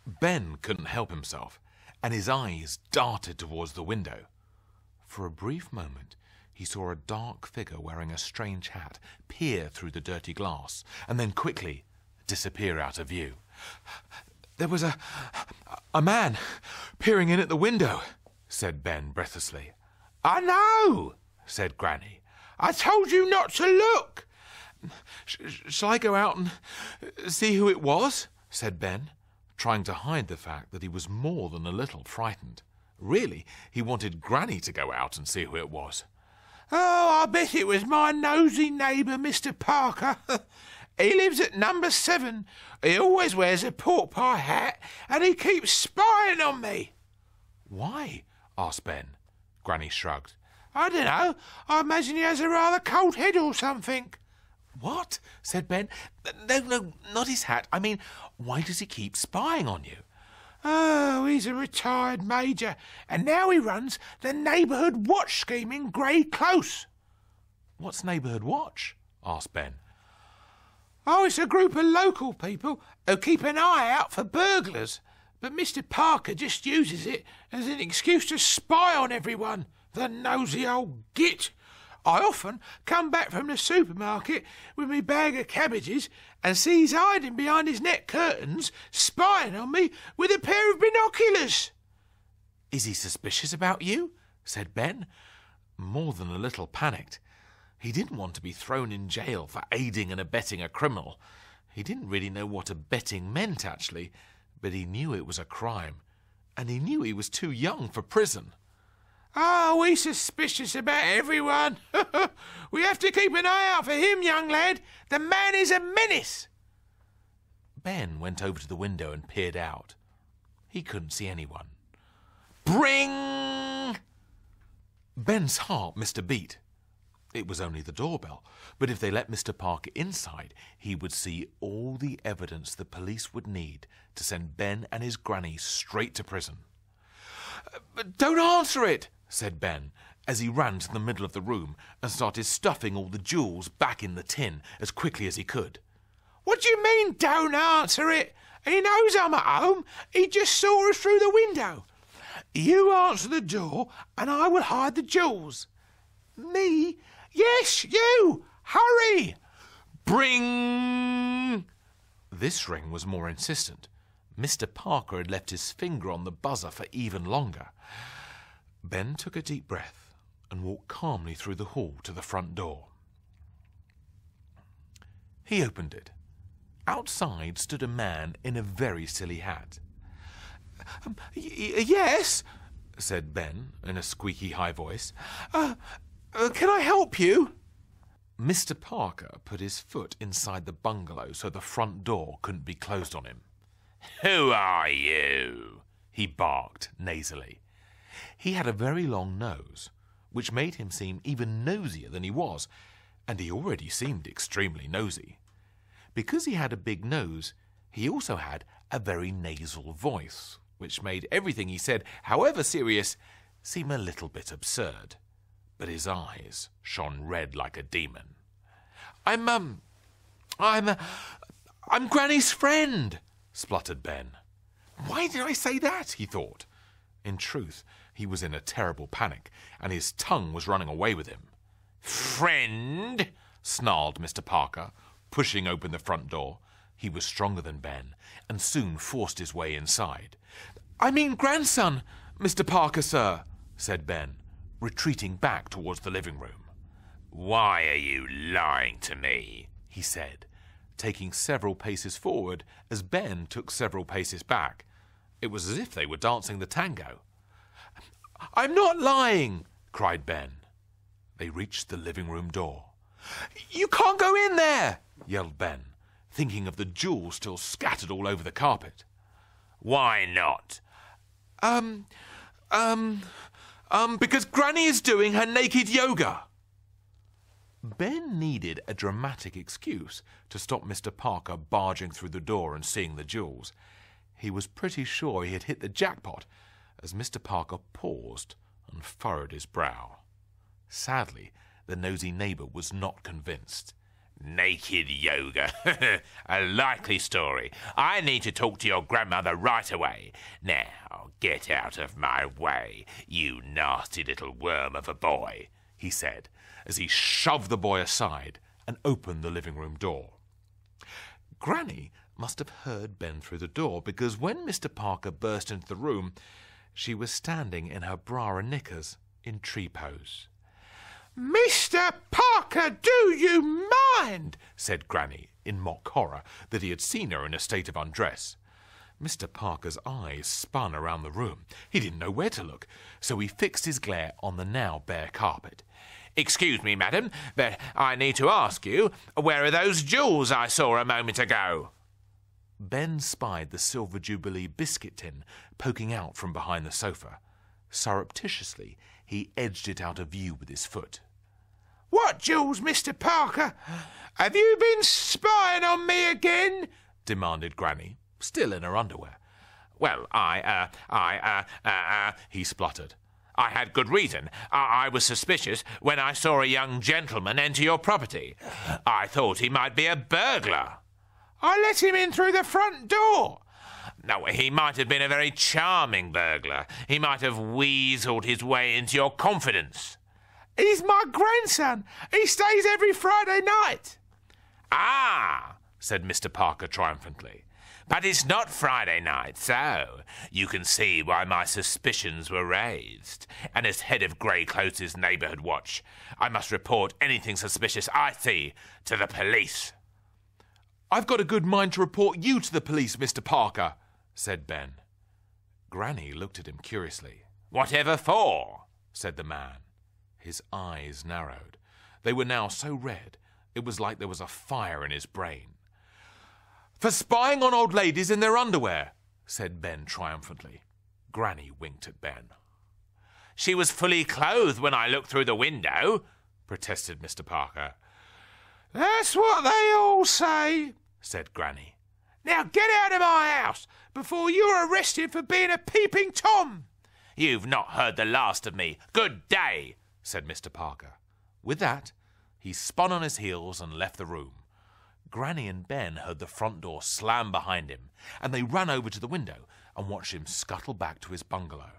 Ben couldn't help himself, and his eyes darted towards the window. For a brief moment, he saw a dark figure wearing a strange hat peer through the dirty glass, and then quickly disappear out of view. "There was a man peering in at the window," said Ben breathlessly. "I know," said Granny. "I told you not to look." Shall I go out and see who it was?" said Ben, trying to hide the fact that he was more than a little frightened. Really, he wanted Granny to go out and see who it was. "Oh, I bet it was my nosy neighbour, Mr. Parker. He lives at number 7. He always wears a pork pie hat, and he keeps spying on me." "Why?" asked Ben. Granny shrugged. "I don't know. I imagine he has a rather cold head or something." "What?" said Ben. No, not his hat. I mean, why does he keep spying on you?" "Oh, he's a retired major, and now he runs the Neighbourhood Watch scheme in Grey Close." "What's Neighbourhood Watch?" asked Ben. "Oh, it's a group of local people who keep an eye out for burglars. But Mr. Parker just uses it as an excuse to spy on everyone, the nosy old git. I often come back from the supermarket with me bag of cabbages and see he's hiding behind his net curtains, spying on me with a pair of binoculars." "Is he suspicious about you?" said Ben, more than a little panicked. He didn't want to be thrown in jail for aiding and abetting a criminal. He didn't really know what abetting meant, actually, but he knew it was a crime, and he knew he was too young for prison. "Oh, he's suspicious about everyone. We have to keep an eye out for him, young lad. The man is a menace." Ben went over to the window and peered out. He couldn't see anyone. "Bring!" Ben's heart missed a beat. It was only the doorbell, but if they let Mr. Parker inside, he would see all the evidence the police would need to send Ben and his granny straight to prison. "Don't answer it," said Ben, as he ran to the middle of the room and started stuffing all the jewels back in the tin as quickly as he could. "What do you mean, don't answer it? He knows I'm at home. He just saw us through the window. You answer the door, and I will hide the jewels." "Me?" "Yes, you! Hurry!" "Bring!" This ring was more insistent. Mr. Parker had left his finger on the buzzer for even longer. Ben took a deep breath and walked calmly through the hall to the front door. He opened it. Outside stood a man in a very silly hat. Yes," said Ben in a squeaky high voice. Can I help you?" Mr. Parker put his foot inside the bungalow so the front door couldn't be closed on him. "Who are you?" he barked nasally. He had a very long nose, which made him seem even nosier than he was, and he already seemed extremely nosy. Because he had a big nose, he also had a very nasal voice, which made everything he said, however serious, seem a little bit absurd. But his eyes shone red like a demon. I'm Granny's friend," spluttered Ben. Why did I say that, he thought. In truth, he was in a terrible panic, and his tongue was running away with him. "Friend?" snarled Mr. Parker, pushing open the front door. He was stronger than Ben, and soon forced his way inside. "I mean grandson, Mr. Parker, sir," said Ben, retreating back towards the living room. "Why are you lying to me?" he said, taking several paces forward as Ben took several paces back. It was as if they were dancing the tango. "I'm not lying," cried Ben. They reached the living room door. "You can't go in there," yelled Ben, thinking of the jewels still scattered all over the carpet. "Why not?" Because Granny is doing her naked yoga." Ben needed a dramatic excuse to stop Mr. Parker barging through the door and seeing the jewels. He was pretty sure he had hit the jackpot as Mr. Parker paused and furrowed his brow. Sadly, the nosy neighbour was not convinced. Naked yoga. A likely story. I need to talk to your grandmother right away. Now, get out of my way, you nasty little worm of a boy, he said, as he shoved the boy aside and opened the living room door. Granny must have heard Ben through the door, because when Mr. Parker burst into the room, she was standing in her bra and knickers in tree pose. Mr. Parker, do you mind? Said Granny in mock horror that he had seen her in a state of undress. Mr. Parker's eyes spun around the room. He didn't know where to look, so he fixed his glare on the now bare carpet. Excuse me, madam, but I need to ask you, where are those jewels I saw a moment ago? Ben spied the Silver Jubilee biscuit tin poking out from behind the sofa. Surreptitiously, he edged it out of view with his foot. What jewels, Mr. Parker? Have you been spying on me again? Demanded Granny, still in her underwear. Well, he spluttered. I had good reason. I was suspicious when I saw a young gentleman enter your property. I thought he might be a burglar. I let him in through the front door. No, he might have been a very charming burglar. He might have weaseled his way into your confidence. He's my grandson. He stays every Friday night. Ah, said Mr. Parker triumphantly. But it's not Friday night, so you can see why my suspicions were raised. And as head of Grey Close's neighbourhood watch, I must report anything suspicious I see to the police. I've got a good mind to report you to the police, Mr. Parker, said Ben. Granny looked at him curiously. Whatever for? Said the man. His eyes narrowed. They were now so red, it was like there was a fire in his brain. For spying on old ladies in their underwear, said Ben triumphantly. Granny winked at Ben. She was fully clothed when I looked through the window, protested Mr. Parker. That's what they all say, said Granny. Now get out of my house before you're arrested for being a peeping Tom. You've not heard the last of me. Good day, said Mr. Parker. With that, he spun on his heels and left the room. Granny and Ben heard the front door slam behind him, and they ran over to the window and watched him scuttle back to his bungalow.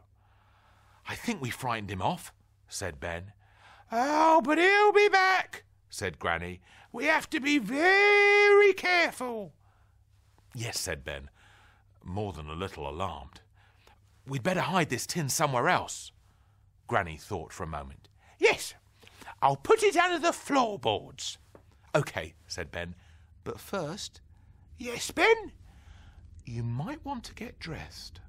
I think we frightened him off, said Ben. Oh, but he'll be back, said Granny. We have to be very careful. Yes, said Ben, more than a little alarmed. We'd better hide this tin somewhere else. Granny thought for a moment. Yes, I'll put it under the floorboards. OK, said Ben. But first... Yes, Ben? You might want to get dressed.